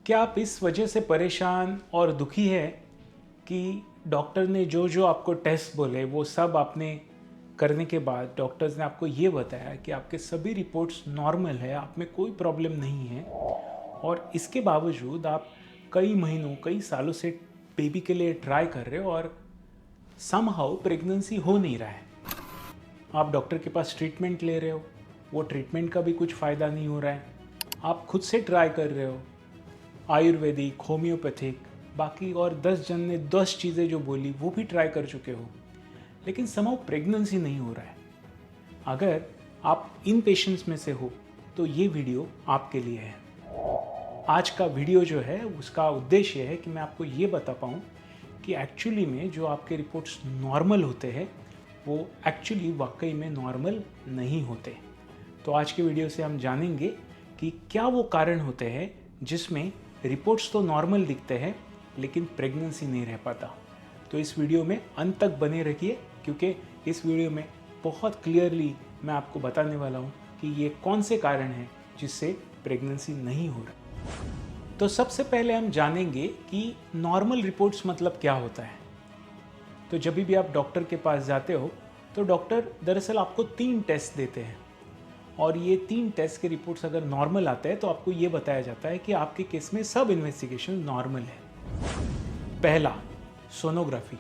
क्या आप इस वजह से परेशान और दुखी है कि डॉक्टर ने जो जो आपको टेस्ट बोले वो सब आपने करने के बाद डॉक्टर्स ने आपको ये बताया कि आपके सभी रिपोर्ट्स नॉर्मल है, आप में कोई प्रॉब्लम नहीं है और इसके बावजूद आप कई महीनों कई सालों से बेबी के लिए ट्राई कर रहे हो और समहाउ प्रेगनेंसी हो नहीं रहा है। आप डॉक्टर के पास ट्रीटमेंट ले रहे हो, वो ट्रीटमेंट का भी कुछ फ़ायदा नहीं हो रहा है। आप खुद से ट्राई कर रहे हो, आयुर्वेदिक, होम्योपैथिक, बाकी और 10 जन ने 10 चीज़ें जो बोली वो भी ट्राई कर चुके हो, लेकिन समहाउ प्रेगनेंसी नहीं हो रहा है। अगर आप इन पेशेंट्स में से हो तो ये वीडियो आपके लिए है। आज का वीडियो जो है उसका उद्देश्य है कि मैं आपको ये बता पाऊँ कि एक्चुअली में जो आपके रिपोर्ट्स नॉर्मल होते हैं वो एक्चुअली वाकई में नॉर्मल नहीं होते। तो आज के वीडियो से हम जानेंगे कि क्या वो कारण होते हैं जिसमें रिपोर्ट्स तो नॉर्मल दिखते हैं लेकिन प्रेगनेंसी नहीं रह पाता। तो इस वीडियो में अंत तक बने रहिए क्योंकि इस वीडियो में बहुत क्लियरली मैं आपको बताने वाला हूँ कि ये कौन से कारण हैं जिससे प्रेगनेंसी नहीं हो रहा। तो सबसे पहले हम जानेंगे कि नॉर्मल रिपोर्ट्स मतलब क्या होता है। तो जब भी आप डॉक्टर के पास जाते हो तो डॉक्टर दरअसल आपको 3 टेस्ट देते हैं और ये 3 टेस्ट के रिपोर्ट्स अगर नॉर्मल आते हैं तो आपको ये बताया जाता है कि आपके केस में सब इन्वेस्टिगेशन नॉर्मल है। पहला, सोनोग्राफी।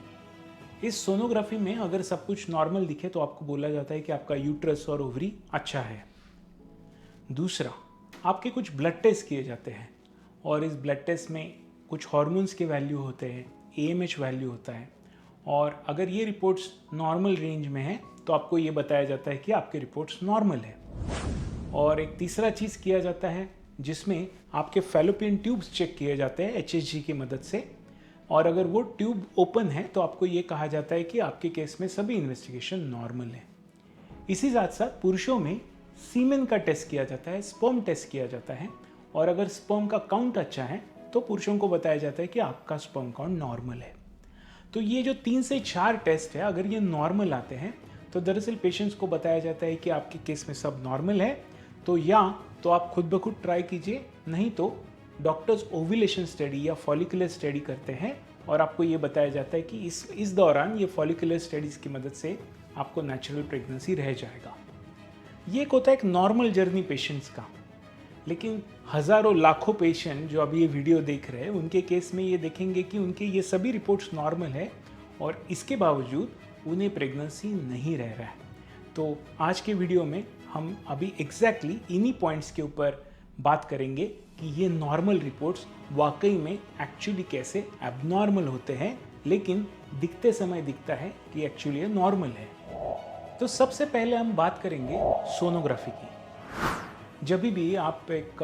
इस सोनोग्राफी में अगर सब कुछ नॉर्मल दिखे तो आपको बोला जाता है कि आपका यूट्रस और ओवरी अच्छा है। दूसरा, आपके कुछ ब्लड टेस्ट किए जाते हैं और इस ब्लड टेस्ट में कुछ हार्मोन्स के वैल्यू होते हैं, AMH वैल्यू होता है और अगर ये रिपोर्ट्स नॉर्मल रेंज में है तो आपको ये बताया जाता है कि आपके रिपोर्ट्स नॉर्मल है। और एक तीसरा चीज़ किया जाता है जिसमें आपके फैलोपियन ट्यूब्स चेक किए जाते हैं HSG की मदद से और अगर वो ट्यूब ओपन है तो आपको ये कहा जाता है कि आपके केस में सभी इन्वेस्टिगेशन नॉर्मल है। इसी साथ साथ पुरुषों में सीमेन का टेस्ट किया जाता है, स्पर्म टेस्ट किया जाता है और अगर स्पर्म का काउंट अच्छा है तो पुरुषों को बताया जाता है कि आपका स्पर्म काउंट नॉर्मल है। तो ये जो 3 से 4 टेस्ट है अगर ये नॉर्मल आते हैं तो दरअसल पेशेंट्स को बताया जाता है कि आपके केस में सब नॉर्मल है। तो या तो आप खुद ब खुद ट्राई कीजिए, नहीं तो डॉक्टर्स ओव्यूलेशन स्टडी या फॉलिकुलर स्टडी करते हैं और आपको ये बताया जाता है कि इस दौरान ये फॉलिकुलर स्टडीज़ की मदद से आपको नेचुरल प्रेगनेंसी रह जाएगा। ये एक होता है एक नॉर्मल जर्नी पेशेंट्स का। लेकिन हज़ारों लाखों पेशेंट जो अभी ये वीडियो देख रहे हैं उनके केस में ये देखेंगे कि उनके ये सभी रिपोर्ट्स नॉर्मल है और इसके बावजूद उन्हें प्रेगनेंसी नहीं रह रहा है। तो आज के वीडियो में हम अभी एग्जैक्टली इन्हीं पॉइंट्स के ऊपर बात करेंगे कि ये नॉर्मल रिपोर्ट्स वाकई में एक्चुअली कैसे एबनॉर्मल होते हैं, लेकिन दिखते समय दिखता है कि एक्चुअली ये नॉर्मल है। तो सबसे पहले हम बात करेंगे सोनोग्राफी की। जब भी आप एक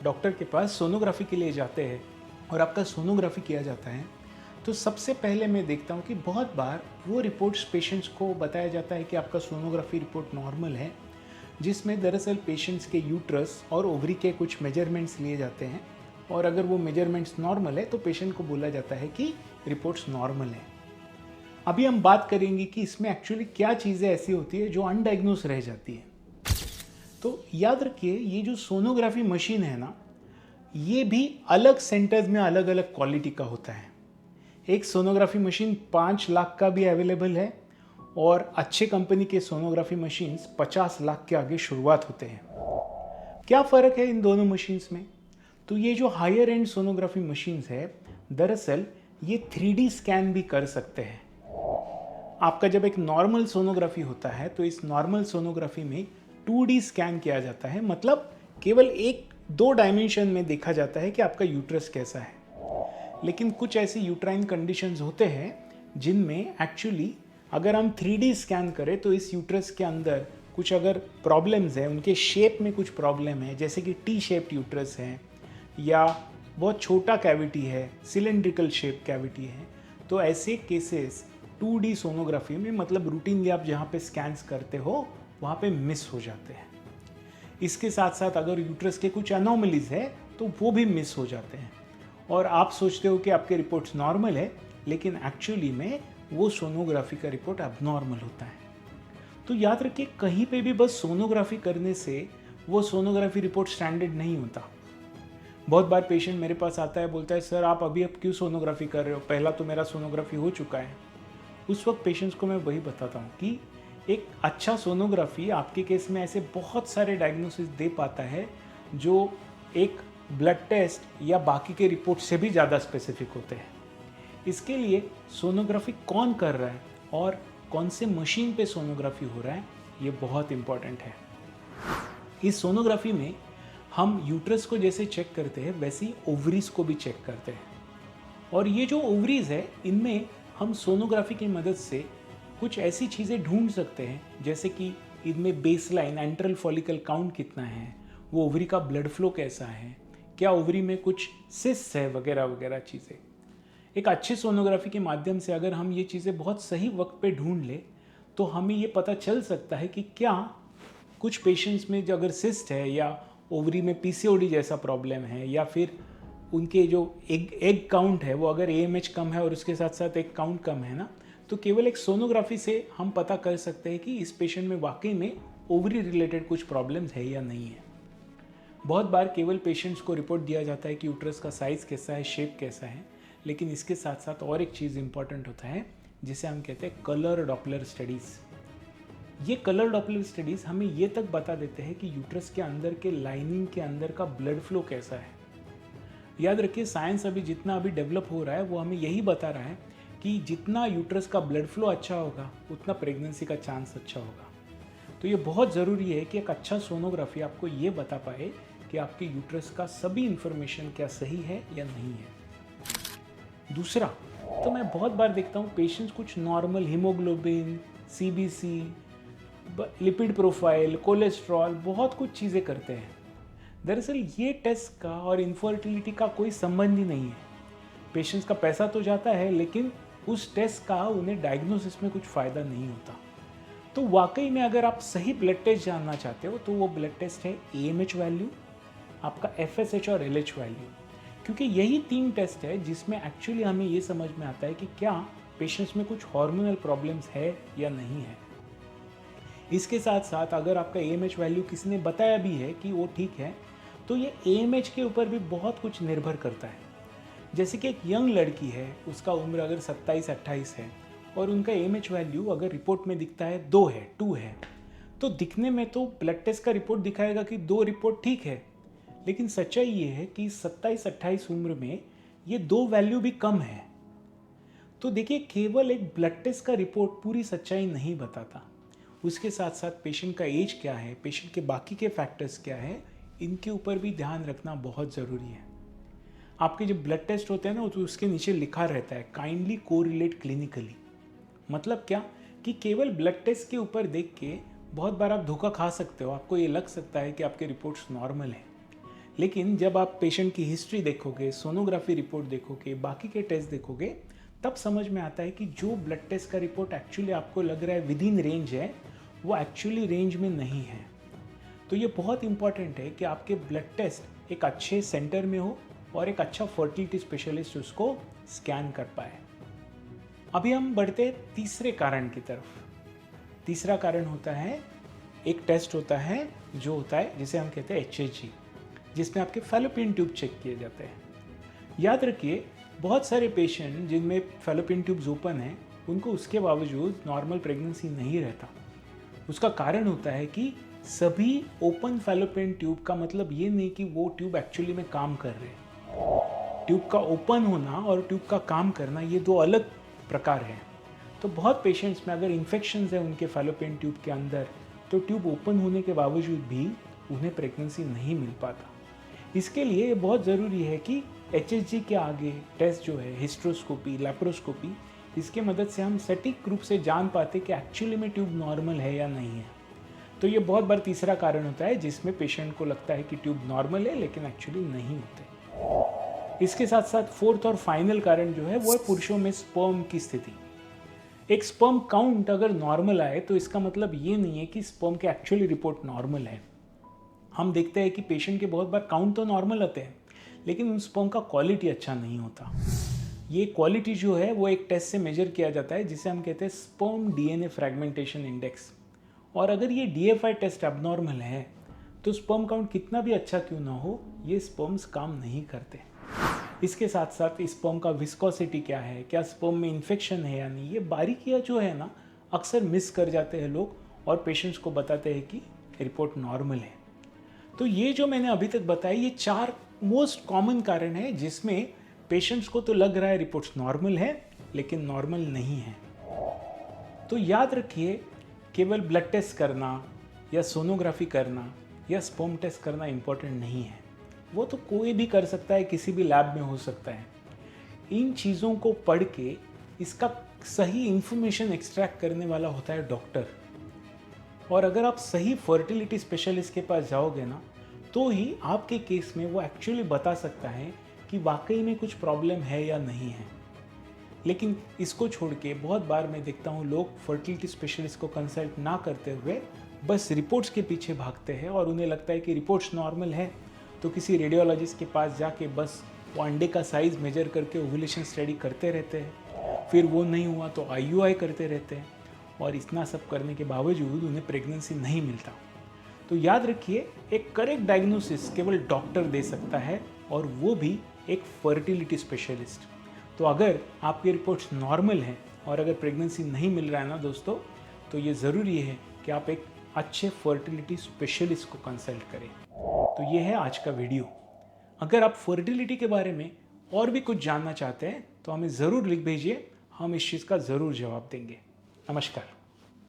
डॉक्टर के पास सोनोग्राफी के लिए जाते हैं और आपका सोनोग्राफी किया जाता है तो सबसे पहले मैं देखता हूँ कि बहुत बार वो रिपोर्ट्स पेशेंट्स को बताया जाता है कि आपका सोनोग्राफी रिपोर्ट नॉर्मल है, जिसमें दरअसल पेशेंट्स के यूट्रस और ओवरी के कुछ मेजरमेंट्स लिए जाते हैं और अगर वो मेजरमेंट्स नॉर्मल है तो पेशेंट को बोला जाता है कि रिपोर्ट्स नॉर्मल है। अभी हम बात करेंगे कि इसमें एक्चुअली क्या चीज़ें ऐसी होती है जो अनडायग्नोस रह जाती है। तो याद रखिए ये जो सोनोग्राफी मशीन है ना, ये भी अलग सेंटर्स में अलग अलग क्वालिटी का होता है। एक सोनोग्राफी मशीन 5 लाख का भी अवेलेबल है और अच्छे कंपनी के सोनोग्राफी मशीन्स 50 लाख के आगे शुरुआत होते हैं। क्या फ़र्क है इन दोनों मशीन्स में? तो ये जो हायर एंड सोनोग्राफी मशीन्स है दरअसल ये 3D स्कैन भी कर सकते हैं। आपका जब एक नॉर्मल सोनोग्राफी होता है तो इस नॉर्मल सोनोग्राफी में 2D स्कैन किया जाता है, मतलब केवल 1-2 डायमेंशन में देखा जाता है कि आपका यूट्रस कैसा है। लेकिन कुछ ऐसी यूट्राइन कंडीशंस होते हैं जिनमें एक्चुअली अगर हम 3D स्कैन करें तो इस यूट्रस के अंदर कुछ अगर प्रॉब्लम्स है, उनके शेप में कुछ प्रॉब्लम है, जैसे कि T शेप्ड यूट्रस है या बहुत छोटा कैविटी है, सिलेंड्रिकल शेप कैविटी है, तो ऐसे केसेस 2D सोनोग्राफी में, मतलब रूटीनली आप जहाँ पे स्कैन्स करते हो वहाँ पे मिस हो जाते हैं। इसके साथ साथ अगर यूट्रस के कुछ एनोमलीज है तो वो भी मिस हो जाते हैं और आप सोचते हो कि आपके रिपोर्ट्स नॉर्मल है, लेकिन एक्चुअली में वो सोनोग्राफी का रिपोर्ट एबनॉर्मल होता है। तो याद रखिए कहीं पे भी बस सोनोग्राफी करने से वो सोनोग्राफी रिपोर्ट स्टैंडर्ड नहीं होता। बहुत बार पेशेंट मेरे पास आता है, बोलता है सर आप अभी अब क्यों सोनोग्राफी कर रहे हो, पहला तो मेरा सोनोग्राफी हो चुका है। उस वक्त पेशेंट्स को मैं वही बताता हूँ कि एक अच्छा सोनोग्राफी आपके केस में ऐसे बहुत सारे डायग्नोसिस दे पाता है जो एक ब्लड टेस्ट या बाकी के रिपोर्ट से भी ज़्यादा स्पेसिफिक होते हैं। इसके लिए सोनोग्राफी कौन कर रहा है और कौन से मशीन पे सोनोग्राफी हो रहा है, ये बहुत इम्पॉर्टेंट है। इस सोनोग्राफी में हम यूट्रस को जैसे चेक करते हैं वैसे ही ओवरीज को भी चेक करते हैं। और ये जो ओवरीज है इनमें हम सोनोग्राफी की मदद से कुछ ऐसी चीज़ें ढूंढ सकते हैं जैसे कि इनमें बेसलाइन एंट्रल फॉलिकल काउंट कितना है, वो ओवरी का ब्लड फ्लो कैसा है, क्या ओवरी में कुछ सिस्ट है, वगैरह वगैरह चीज़ें। एक अच्छे सोनोग्राफी के माध्यम से अगर हम ये चीज़ें बहुत सही वक्त पे ढूंढ ले तो हमें ये पता चल सकता है कि क्या कुछ पेशेंट्स में जो अगर सिस्ट है या ओवरी में पीसीओडी जैसा प्रॉब्लम है या फिर उनके जो एग काउंट है वो अगर एएमएच कम है और उसके साथ साथ एग काउंट कम है ना, तो केवल एक सोनोग्राफी से हम पता कर सकते हैं कि इस पेशेंट में वाकई में ओवरी रिलेटेड कुछ प्रॉब्लम्स है या नहीं है। बहुत बार केवल पेशेंट्स को रिपोर्ट दिया जाता है कि यूट्रस का साइज़ कैसा है, शेप कैसा है, लेकिन इसके साथ साथ और एक चीज़ इंपॉर्टेंट होता है जिसे हम कहते हैं कलर डॉपलर स्टडीज़। ये कलर डॉपलर स्टडीज़ हमें ये तक बता देते हैं कि यूट्रस के अंदर के लाइनिंग के अंदर का ब्लड फ्लो कैसा है। याद रखिए साइंस अभी जितना अभी डेवलप हो रहा है वो हमें यही बता रहा है कि जितना यूट्रस का ब्लड फ्लो अच्छा होगा उतना प्रेगनेंसी का चांस अच्छा होगा। तो ये बहुत ज़रूरी है कि एक अच्छा सोनोग्राफी आपको ये बता पाए कि आपके यूट्रस का सभी इंफॉर्मेशन क्या सही है या नहीं है। दूसरा, तो मैं बहुत बार देखता हूँ पेशेंट्स कुछ normal haemoglobin, CBC, lipid profile, cholesterol, बहुत कुछ चीज़ें करते हैं। दरअसल ये टेस्ट का और इनफर्टिलिटी का कोई संबंध ही नहीं है। पेशेंट्स का पैसा तो जाता है लेकिन उस टेस्ट का उन्हें डायग्नोसिस में कुछ फ़ायदा नहीं होता। तो वाकई में अगर आप सही ब्लड टेस्ट जानना चाहते हो तो वो ब्लड टेस्ट है एएमएच वैल्यू, आपका एफएसएच और एलएच वैल्यू, क्योंकि यही 3 टेस्ट है जिसमें एक्चुअली हमें ये समझ में आता है कि क्या पेशेंट्स में कुछ हार्मोनल प्रॉब्लम्स है या नहीं है। इसके साथ साथ अगर आपका एएमएच वैल्यू किसी ने बताया भी है कि वो ठीक है, तो ये एएमएच के ऊपर भी बहुत कुछ निर्भर करता है। जैसे कि एक यंग लड़की है, उसका उम्र अगर 27-28 है और उनका एएमएच वैल्यू अगर रिपोर्ट में दिखता है 2 है, तो दिखने में तो ब्लड टेस्ट का रिपोर्ट दिखाएगा कि 2 रिपोर्ट ठीक है, लेकिन सच्चाई ये है कि 27-28 उम्र में ये 2 वैल्यू भी कम है। तो देखिए केवल एक ब्लड टेस्ट का रिपोर्ट पूरी सच्चाई नहीं बताता, उसके साथ साथ पेशेंट का एज क्या है, पेशेंट के बाकी के फैक्टर्स क्या है, इनके ऊपर भी ध्यान रखना बहुत ज़रूरी है। आपके जो ब्लड टेस्ट होते हैं ना तो उसके नीचे लिखा रहता है काइंडली कोरिलेट क्लिनिकली। मतलब क्या कि केवल ब्लड टेस्ट के ऊपर देख के बहुत बार आप धोखा खा सकते हो, आपको ये लग सकता है कि आपके रिपोर्ट्स नॉर्मल हैं, लेकिन जब आप पेशेंट की हिस्ट्री देखोगे, सोनोग्राफी रिपोर्ट देखोगे, बाकी के टेस्ट देखोगे, तब समझ में आता है कि जो ब्लड टेस्ट का रिपोर्ट एक्चुअली आपको लग रहा है विद इन रेंज है, वो एक्चुअली रेंज में नहीं है। तो ये बहुत इंपॉर्टेंट है कि आपके ब्लड टेस्ट एक अच्छे सेंटर में हो और एक अच्छा फर्टिलिटी स्पेशलिस्ट उसको स्कैन कर पाए। अभी हम बढ़ते हैं तीसरे कारण की तरफ। तीसरा कारण होता है, एक टेस्ट होता है जो होता है जिसे हम कहते हैं HHG, जिसमें आपके फैलोपियन ट्यूब चेक किए जाते हैं। याद रखिए बहुत सारे पेशेंट जिनमें फैलोपियन ट्यूब्स ओपन हैं उनको उसके बावजूद नॉर्मल प्रेगनेंसी नहीं रहता। उसका कारण होता है कि सभी ओपन फैलोपियन ट्यूब का मतलब ये नहीं कि वो ट्यूब एक्चुअली में काम कर रहे हैं। ट्यूब का ओपन होना और ट्यूब का काम करना ये 2 अलग प्रकार हैं। तो बहुत पेशेंट्स में अगर इन्फेक्शंस है उनके फैलोपियन ट्यूब के अंदर, तो ट्यूब ओपन होने के बावजूद भी उन्हें प्रेगनेंसी नहीं मिल पाता। इसके लिए ये बहुत ज़रूरी है कि HHG के आगे टेस्ट जो है हिस्ट्रोस्कोपी, लैप्रोस्कोपी, इसके मदद से हम सटीक रूप से जान पाते कि एक्चुअली में ट्यूब नॉर्मल है या नहीं है। तो ये बहुत बार तीसरा कारण होता है जिसमें पेशेंट को लगता है कि ट्यूब नॉर्मल है लेकिन एक्चुअली नहीं होते। इसके साथ साथ फोर्थ और फाइनल कारण जो है वो है पुरुषों में स्पर्म की स्थिति। एक स्पर्म काउंट अगर नॉर्मल आए तो इसका मतलब ये नहीं है कि स्पर्म के एक्चुअली रिपोर्ट नॉर्मल है। हम देखते हैं कि पेशेंट के बहुत बार काउंट तो नॉर्मल आते हैं लेकिन उन स्पर्म का क्वालिटी अच्छा नहीं होता। ये क्वालिटी जो है वो एक टेस्ट से मेजर किया जाता है जिसे हम कहते हैं स्पर्म DNA फ्रेगमेंटेशन इंडेक्स। और अगर ये DFI टेस्ट एबनॉर्मल है तो स्पर्म काउंट कितना भी अच्छा क्यों ना हो, ये स्पर्म्स काम नहीं करते। इसके साथ साथ स्पर्म का विस्कोसिटी क्या है, क्या स्पर्म में इन्फेक्शन है या नहीं, ये बारीकियाँ जो है ना अक्सर मिस कर जाते हैं लोग और पेशेंट्स को बताते हैं कि रिपोर्ट नॉर्मल है। तो ये जो मैंने अभी तक बताया, ये 4 मोस्ट कॉमन कारण है जिसमें पेशेंट्स को तो लग रहा है रिपोर्ट्स नॉर्मल है लेकिन नॉर्मल नहीं है। तो याद रखिए, केवल ब्लड टेस्ट करना या सोनोग्राफी करना या स्पर्म टेस्ट करना इम्पोर्टेंट नहीं है। वो तो कोई भी कर सकता है, किसी भी लैब में हो सकता है। इन चीज़ों को पढ़ के इसका सही इंफॉर्मेशन एक्सट्रैक्ट करने वाला होता है डॉक्टर। और अगर आप सही फर्टिलिटी स्पेशलिस्ट के पास जाओगे ना, तो ही आपके केस में वो एक्चुअली बता सकता है कि वाकई में कुछ प्रॉब्लम है या नहीं है। लेकिन इसको छोड़ के बहुत बार मैं देखता हूँ लोग फर्टिलिटी स्पेशलिस्ट को कंसल्ट ना करते हुए बस रिपोर्ट्स के पीछे भागते हैं और उन्हें लगता है कि रिपोर्ट्स नॉर्मल है तो किसी रेडियोलॉजिस्ट के पास जाके बस वो अंडे का साइज़ मेजर करके ओव्यूलेशन स्टडी करते रहते हैं। फिर वो नहीं हुआ तो IUI करते रहते हैं और इतना सब करने के बावजूद उन्हें प्रेगनेंसी नहीं मिलता। तो याद रखिए, एक करेक्ट डायग्नोसिस केवल डॉक्टर दे सकता है और वो भी एक फर्टिलिटी स्पेशलिस्ट। तो अगर आपकी रिपोर्ट्स नॉर्मल हैं और अगर प्रेगनेंसी नहीं मिल रहा है ना दोस्तों, तो ये ज़रूरी है कि आप एक अच्छे फर्टिलिटी स्पेशलिस्ट को कंसल्ट करें। तो ये है आज का वीडियो। अगर आप फर्टिलिटी के बारे में और भी कुछ जानना चाहते हैं तो हमें ज़रूर लिख भेजिए, हम इस चीज़ का ज़रूर जवाब देंगे। नमस्कार।